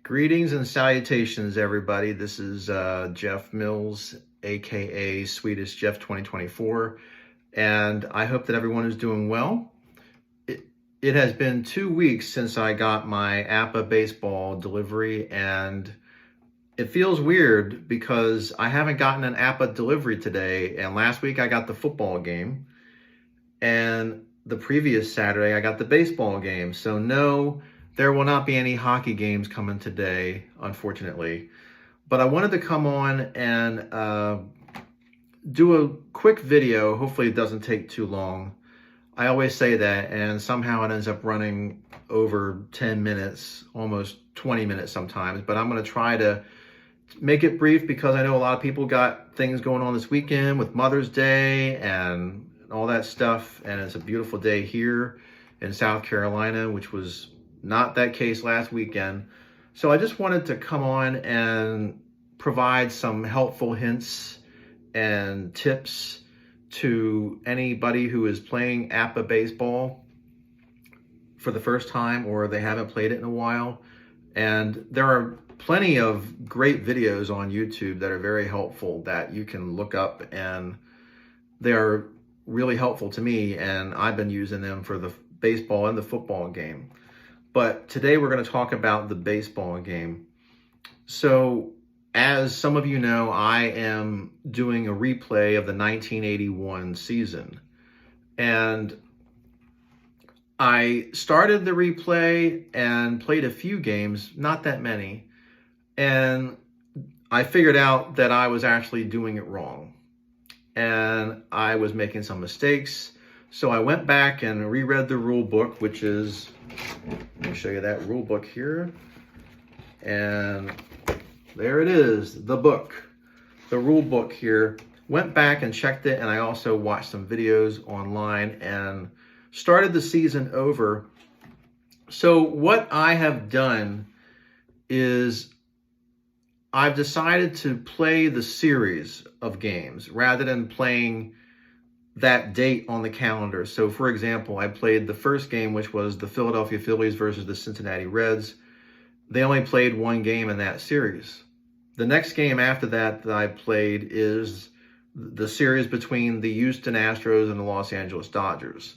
Greetings and salutations, everybody. This is Jeff Mills, aka Swedish Jeff 2024, and I hope that everyone is doing well. It has been 2 weeks since I got my APBA baseball delivery, and it feels weird because I haven't gotten an APBA delivery today, and last week I got the football game, and the previous Saturday I got the baseball game. So no, there will not be any hockey games coming today, unfortunately. But I wanted to come on and do a quick video. Hopefully it doesn't take too long. I always say that, and somehow it ends up running over 10 minutes, almost 20 minutes sometimes. But I'm going to try to make it brief because I know a lot of people got things going on this weekend with Mother's Day and all that stuff. And it's a beautiful day here in South Carolina, which was not that case last weekend. So I just wanted to come on and provide some helpful hints and tips to anybody who is playing APBA baseball for the first time or they haven't played it in a while. And there are plenty of great videos on YouTube that are very helpful that you can look up, and they are really helpful to me, and I've been using them for the baseball and the football game. But today we're going to talk about the baseball game. So as some of you know, I am doing a replay of the 1981 season. And I started the replay and played a few games, not that many. And I figured out that I was actually doing it wrong. And I was making some mistakes. So I went back and reread the rule book, which is, let me show you that rule book here. And there it is, the book, the rule book here. Went back and checked it, and I also watched some videos online and started the season over. So what I have done is I've decided to play the series of games rather than playing that date on the calendar. So for example, I played the first game, which was the Philadelphia Phillies versus the Cincinnati Reds. They only played one game in that series. The next game after that I played is the series between the Houston Astros and the Los Angeles Dodgers.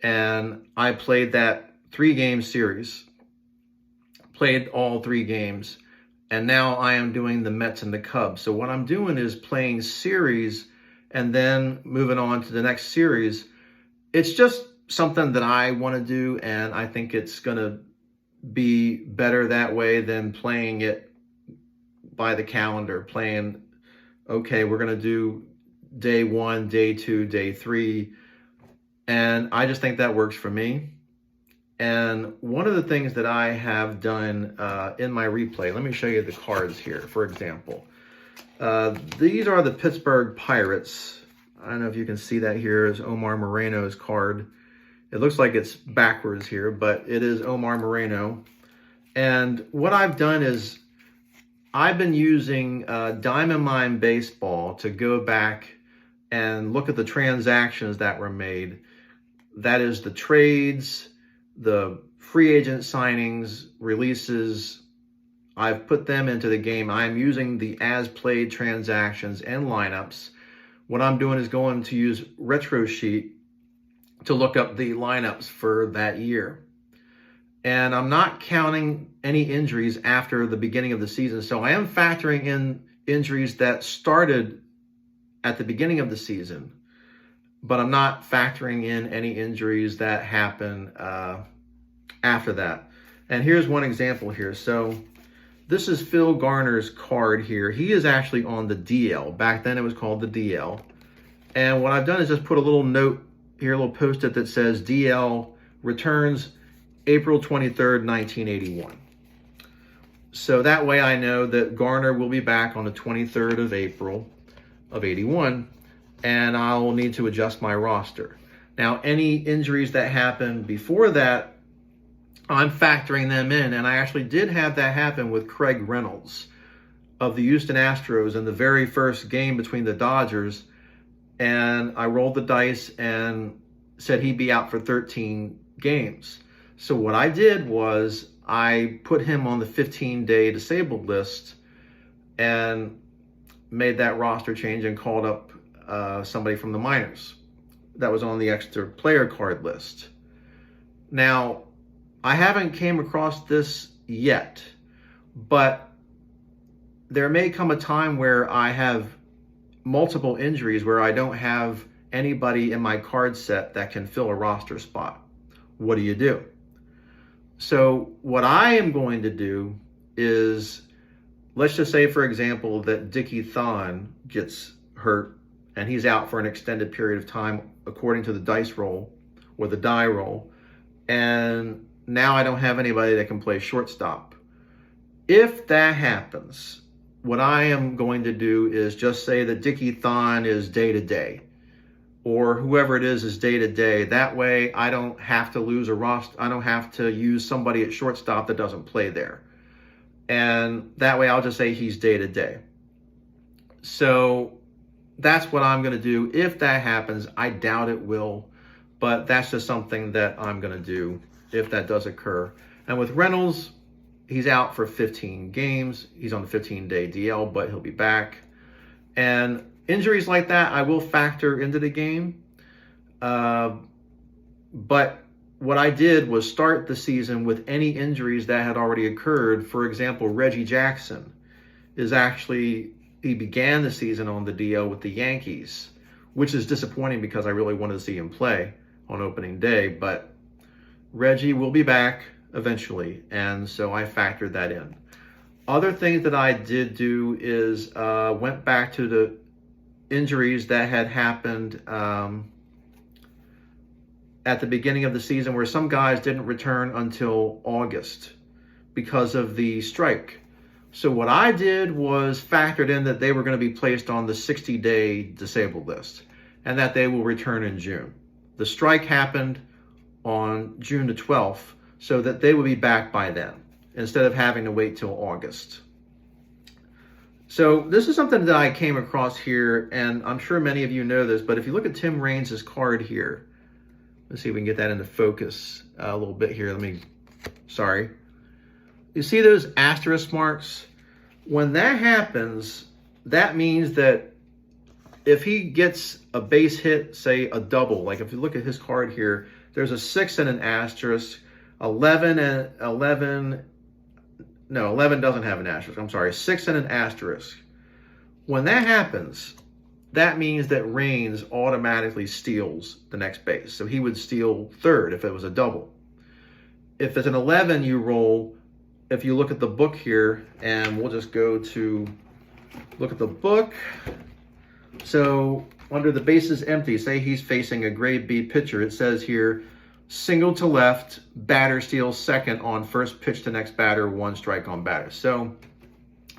And I played that 3-game series, played all 3 games. And now I am doing the Mets and the Cubs. So what I'm doing is playing series and then moving on to the next series. It's just something that I want to do, and I think it's going to be better that way than playing it by the calendar, playing, okay, we're going to do day 1, day 2, day 3, and I just think that works for me. And one of the things that I have done in my replay, let me show you the cards here, for example. These are the Pittsburgh Pirates. I don't know if you can see that here is Omar Moreno's card. It looks like it's backwards here, but it is Omar Moreno. And what I've done is I've been using Diamond Mine Baseball to go back and look at the transactions that were made. That is the trades, the free agent signings, releases. I've put them into the game. I'm using the as-played transactions and lineups. What I'm doing is going to use Retro Sheet to look up the lineups for that year. And I'm not counting any injuries after the beginning of the season. So I am factoring in injuries that started at the beginning of the season, but I'm not factoring in any injuries that happen after that. And here's one example here. So this is Phil Garner's card here. He is actually on the DL. Back then it was called the DL. And what I've done is just put a little note here, a little post-it that says DL returns April 23rd, 1981. So that way I know that Garner will be back on the 23rd of April of 81, and I'll need to adjust my roster. Now, any injuries that happen before that, I'm factoring them in, and I actually did have that happen with Craig Reynolds of the Houston Astros in the very first game between the Dodgers, and I rolled the dice and said he'd be out for 13 games. So what I did was I put him on the 15-day disabled list and made that roster change and called up somebody from the minors that was on the extra player card list. Now, I haven't came across this yet, but there may come a time where I have multiple injuries where I don't have anybody in my card set that can fill a roster spot. What do you do? So what I am going to do is, let's just say, for example, that Dickie Thon gets hurt and he's out for an extended period of time according to the dice roll or the die roll, and now I don't have anybody that can play shortstop. If that happens, what I am going to do is just say that Dickie Thon is day-to-day, or whoever it is day-to-day. That way I don't have to lose a roster. I don't have to use somebody at shortstop that doesn't play there. And that way I'll just say he's day-to-day. So that's what I'm going to do. If that happens, I doubt it will, but that's just something that I'm going to do if that does occur. And with Reynolds, he's out for 15 games. He's on the 15-day DL, but he'll be back. And injuries like that, I will factor into the game. But what I did was start the season with any injuries that had already occurred. For example, Reggie Jackson he began the season on the DL with the Yankees, which is disappointing because I really wanted to see him play on opening day. But Reggie will be back eventually, and so I factored that in. Other things that I did do is went back to the injuries that had happened at the beginning of the season, where some guys didn't return until August because of the strike. So what I did was factored in that they were going to be placed on the 60-day disabled list and that they will return in June. The strike happened on June the 12th, so that they will be back by then, instead of having to wait till August. So this is something that I came across here, and I'm sure many of you know this, but if you look at Tim Raines' card here, let's see if we can get that into focus a little bit here. Sorry. You see those asterisk marks? When that happens, that means that if he gets a base hit, say a double, like if you look at his card here, there's a 6 and an asterisk. 11 doesn't have an asterisk. I'm sorry, 6 and an asterisk. When that happens, that means that Raines automatically steals the next base. So he would steal third if it was a double. If it's an 11 you roll, if you look at the book here, and we'll just go to look at the book. So under the bases empty, say he's facing a grade B pitcher, it says here, single to left, batter steals second on first pitch to next batter, 1 strike on batter. So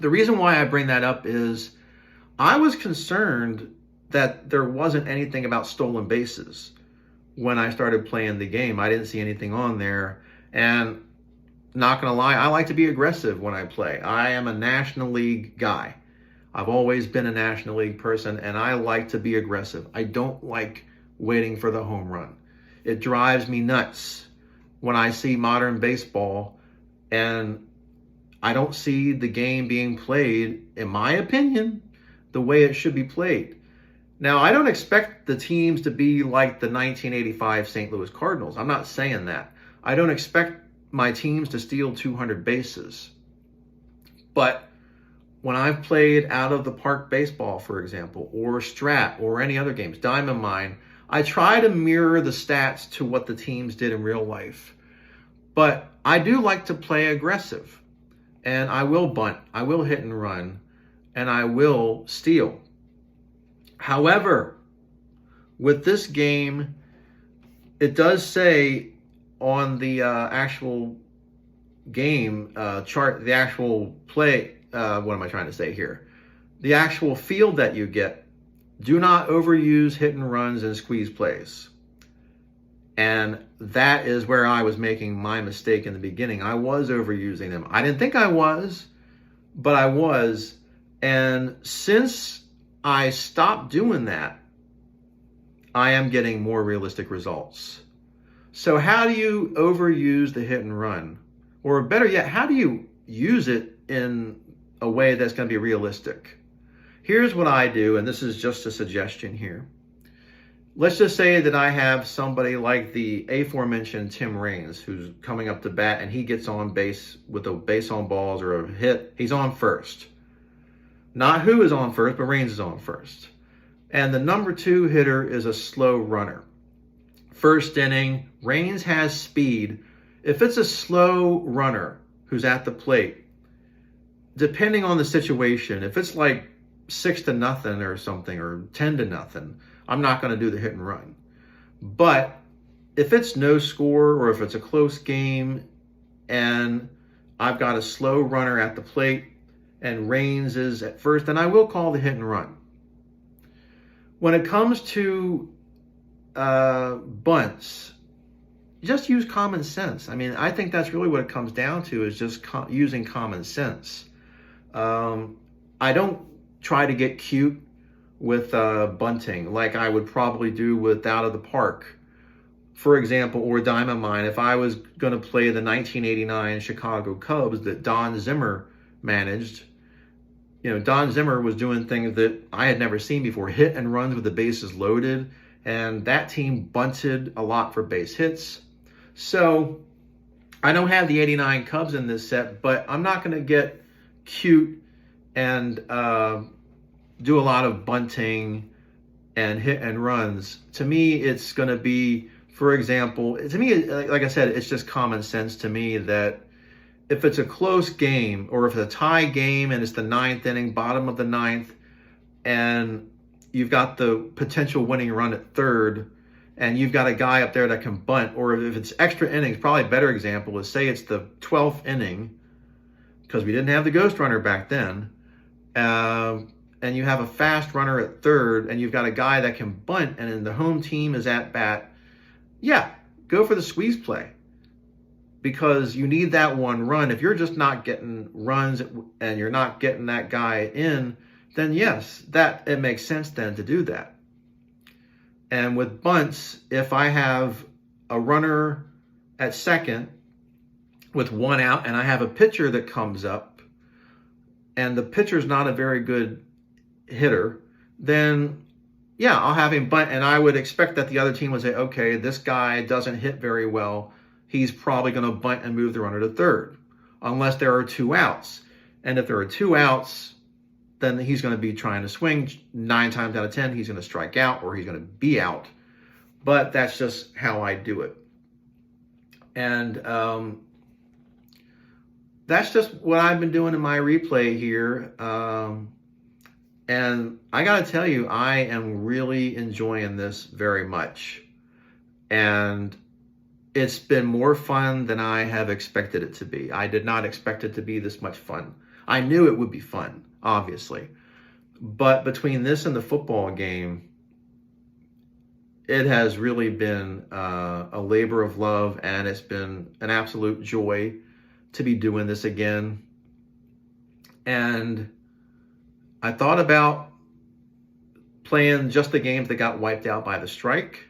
the reason why I bring that up is I was concerned that there wasn't anything about stolen bases when I started playing the game. I didn't see anything on there. And not gonna lie, I like to be aggressive when I play. I am a National League guy. I've always been a National League person, and I like to be aggressive. I don't like waiting for the home run. It drives me nuts when I see modern baseball and I don't see the game being played, in my opinion, the way it should be played. Now, I don't expect the teams to be like the 1985 St. Louis Cardinals. I'm not saying that. I don't expect my teams to steal 200 bases. But when I've played out of the park baseball, for example, or Strat, or any other games, Diamond Mine, I try to mirror the stats to what the teams did in real life. But I do like to play aggressive. And I will bunt, I will hit and run, and I will steal. However, with this game, it does say on the actual game chart, the actual play, what am I trying to say here? The actual field that you get, do not overuse hit and runs and squeeze plays. And that is where I was making my mistake in the beginning. I was overusing them. I didn't think I was, but I was. And since I stopped doing that, I am getting more realistic results. So how do you overuse the hit and run? Or better yet, how do you use it in a way that's going to be realistic? Here's what I do, and this is just a suggestion here. Let's just say that I have somebody like the aforementioned Tim Raines, who's coming up to bat, and he gets on base with a base on balls or a hit. He's on first. Not who is on first, but Raines is on first. And the number 2 hitter is a slow runner. First inning, Raines has speed. If it's a slow runner who's at the plate, depending on the situation, if it's like 6-0 or something, or 10-0, I'm not going to do the hit and run. But if it's no score, or if it's a close game and I've got a slow runner at the plate and Raines is at first, then I will call the hit and run. When it comes to bunts, just use common sense. I mean, I think that's really what it comes down to, is just using common sense. I don't try to get cute with bunting like I would probably do with Out of the Park, for example, or Diamond Mine. If I was going to play the 1989 Chicago Cubs that Don Zimmer managed, Don Zimmer was doing things that I had never seen before, hit and runs with the bases loaded, and that team bunted a lot for base hits. So I don't have the 89 Cubs in this set, but I'm not going to get cute and do a lot of bunting and hit and runs. To me, it's going to be, for example, to me, like I said, it's just common sense to me that if it's a close game, or if it's a tie game and it's the 9th inning, bottom of the 9th, and you've got the potential winning run at third, and you've got a guy up there that can bunt, or if it's extra innings, probably a better example is, say it's the 12th inning, because we didn't have the ghost runner back then, and you have a fast runner at third, and you've got a guy that can bunt, and then the home team is at bat, yeah, go for the squeeze play, because you need that one run. If you're just not getting runs and you're not getting that guy in, then yes, it makes sense then to do that. And with bunts, if I have a runner at second with 1 out, and I have a pitcher that comes up, and the pitcher's not a very good hitter, then yeah, I'll have him bunt, and I would expect that the other team would say, okay, this guy doesn't hit very well. He's probably going to bunt and move the runner to third, unless there are 2 outs. And if there are 2 outs, then he's going to be trying to swing. 9 times out of 10, he's going to strike out, or he's going to be out. But that's just how I do it. And that's just what I've been doing in my replay here. And I got to tell you, I am really enjoying this very much. And it's been more fun than I have expected it to be. I did not expect it to be this much fun. I knew it would be fun, obviously. But between this and the football game, it has really been a labor of love, and it's been an absolute joy to be doing this again. And I thought about playing just the games that got wiped out by the strike,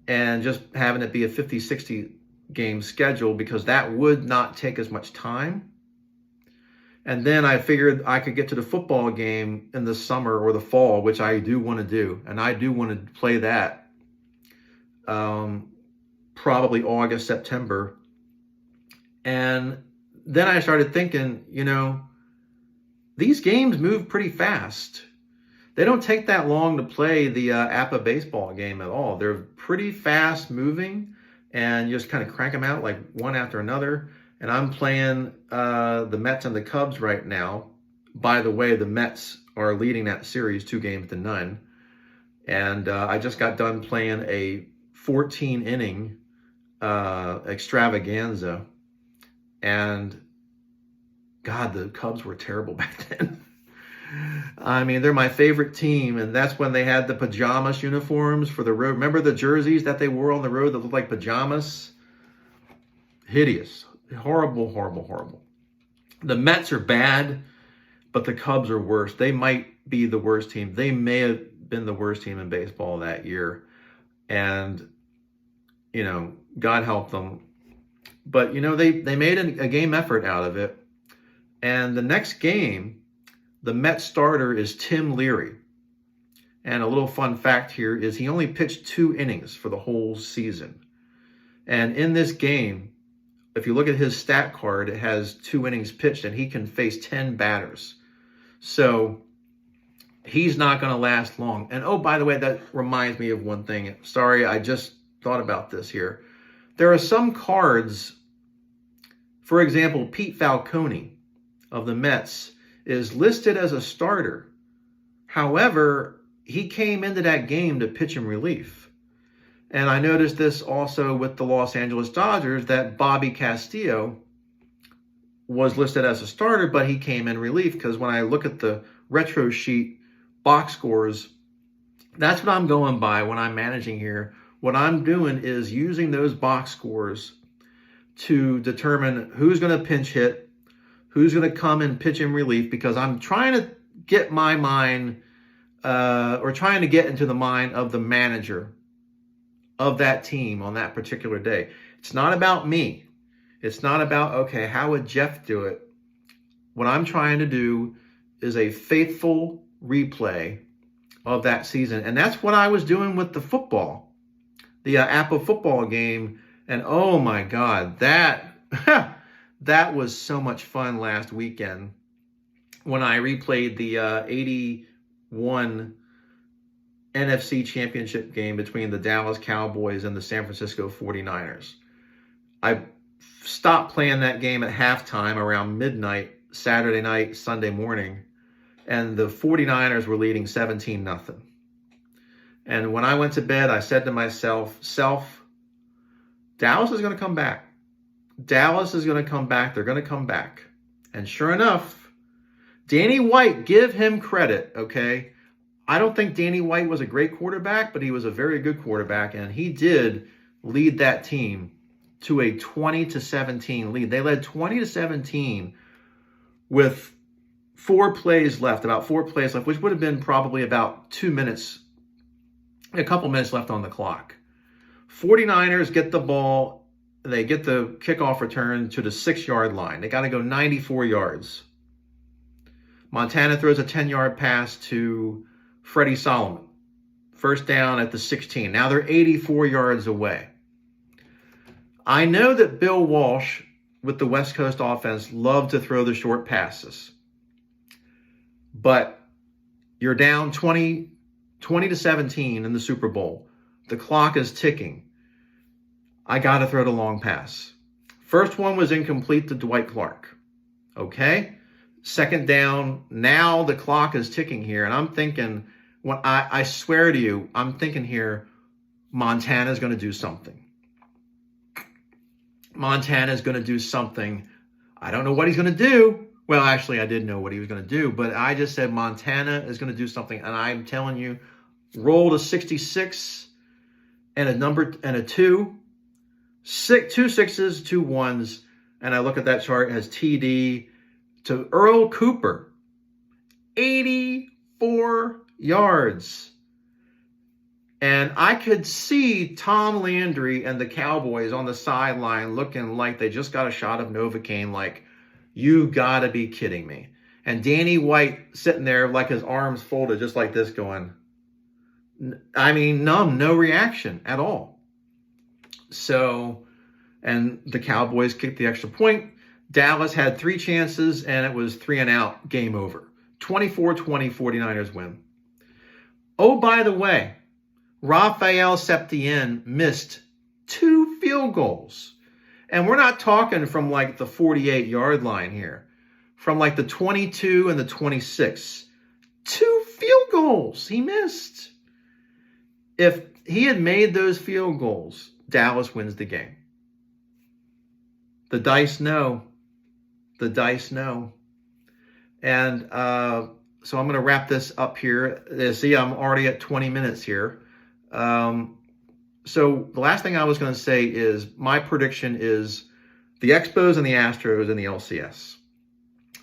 and just having it be a 50-60 game schedule, because that would not take as much time. And then I figured I could get to the football game in the summer or the fall, which I do want to do. And I do want to play that probably August, September. And then I started thinking, these games move pretty fast. They don't take that long to play the APBA baseball game at all. They're pretty fast moving, and you just kind of crank them out like one after another. And I'm playing the Mets and the Cubs right now. By the way, the Mets are leading that series 2-0. And I just got done playing a 14-inning extravaganza. And God, the Cubs were terrible back then. I mean, they're my favorite team, and that's when they had the pajamas uniforms for the road. Remember the jerseys that they wore on the road that looked like pajamas? Hideous. Horrible, horrible, horrible. The Mets are bad, but the Cubs are worse. They might be the worst team. They may have been the worst team in baseball that year. And, God help them. But, they made a game effort out of it. And the next game, the Mets starter is Tim Leary. And a little fun fact here is he only pitched 2 innings for the whole season. And in this game, if you look at his stat card, it has 2 innings pitched, and he can face 10 batters. So he's not going to last long. And oh, by the way, that reminds me of one thing. Sorry, I just thought about this here. There are some cards, for example, Pete Falcone of the Mets is listed as a starter. However, he came into that game to pitch in relief. And I noticed this also with the Los Angeles Dodgers, that Bobby Castillo was listed as a starter, but he came in relief, because when I look at the retro sheet box scores, that's what I'm going by when I'm managing here. What I'm doing is using those box scores to determine who's going to pinch hit, who's going to come and pitch in relief, because I'm trying to get my mind or trying to get into the mind of the manager of that team on that particular day. It's not about me. It's not about, okay, how would Jeff do it? What I'm trying to do is a faithful replay of that season. And that's what I was doing with the football, the APBA football game. And oh my God, that was so much fun last weekend when I replayed the 81 NFC Championship game between the Dallas Cowboys and the San Francisco 49ers. I stopped playing that game at halftime around midnight, Saturday night, Sunday morning, and the 49ers were leading 17-0. And when I went to bed, I said to myself, Dallas is going to come back. Dallas is going to come back. They're going to come back. And sure enough, Danny White, give him credit, okay? I don't think Danny White was a great quarterback, but he was a very good quarterback, and he did lead that team to a 20-17 lead. They led 20-17 with 4 plays left, about 4 plays left, which would have been probably about 2 minutes, a couple minutes left on the clock. 49ers get the ball. They get the kickoff return to the 6-yard line. They got to go 94 yards. Montana throws a 10-yard pass to Freddie Solomon. First down at the 16. Now they're 84 yards away. I know that Bill Walsh with the West Coast offense loved to throw the short passes. But you're down 20-17 in the Super Bowl. The clock is ticking. I got to throw the long pass. First one was incomplete to Dwight Clark. Okay? Second down. Now the clock is ticking here. And I'm thinking, when I swear to you, I'm thinking here, Montana's going to do something. Montana's going to do something. I don't know what he's going to do. Well, actually, I did know what he was going to do, but I just said Montana is going to do something. And I'm telling you, roll to 66 and a 2. 2 sixes, 2 1s. And I look at that chart, it has TD to Earl Cooper. 84 yards. And I could see Tom Landry and the Cowboys on the sideline looking like they just got a shot of Novocaine, like, you got to be kidding me. And Danny White sitting there like his arms folded just like this going, I mean, numb, no reaction at all. So, and the Cowboys kicked the extra point. Dallas had 3 chances, and it was 3 and out, game over. 24-20, 49ers win. Oh, by the way, Rafael Septien missed 2 field goals. And we're not talking from like the 48-yard line here. From like the 22 and the 26. 2 field goals he missed. If he had made those field goals, Dallas wins the game. The dice know. The dice know. And so I'm going to wrap this up here. See, I'm already at 20 minutes here. So the last thing I was going to say is my prediction is the Expos and the Astros and the LCS.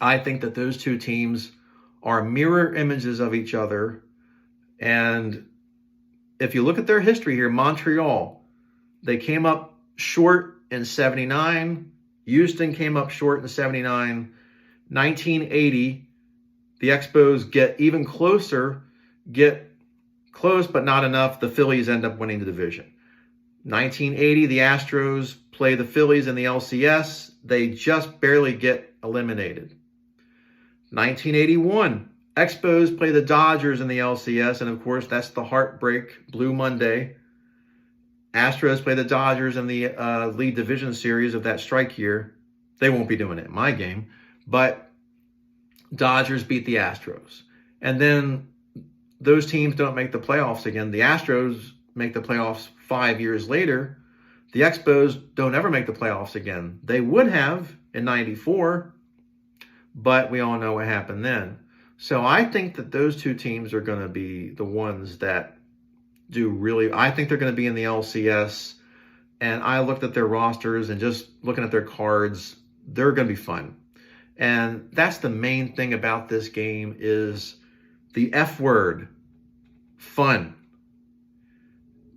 I think that those 2 teams are mirror images of each other. And if you look at their history here, Montreal, they came up short in 79. Houston came up short in 79. 1980, the Expos get even closer, get close but not enough. The Phillies end up winning the division. 1980, the Astros play the Phillies in the LCS. They just barely get eliminated. 1981, Expos play the Dodgers in the LCS, and of course, that's the heartbreak, Blue Monday. Astros play the Dodgers in the lead division series of that strike year. They won't be doing it in my game, but Dodgers beat the Astros. And then those teams don't make the playoffs again. The Astros make the playoffs 5 years later. The Expos don't ever make the playoffs again. They would have in 94, but we all know what happened then. So I think that those two teams are going to be the ones that do really, I think they're going to be in the LCS. And I looked at their rosters and just looking at their cards, they're going to be fun. And that's the main thing about this game is the F word, fun.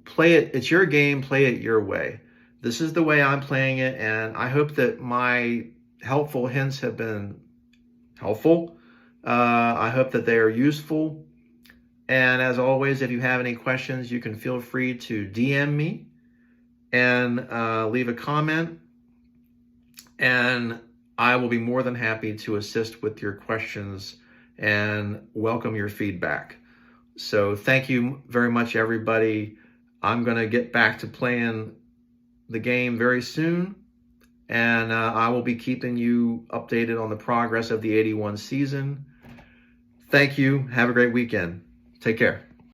Play it. It's your game. Play it your way. This is the way I'm playing it. And I hope that my helpful hints have been helpful. I hope that they are useful. And as always, if you have any questions, you can feel free to DM me and leave a comment. And I will be more than happy to assist with your questions and welcome your feedback. So thank you very much, everybody. I'm going to get back to playing the game very soon. And I will be keeping you updated on the progress of the 81 season. Thank you. Have a great weekend. Take care.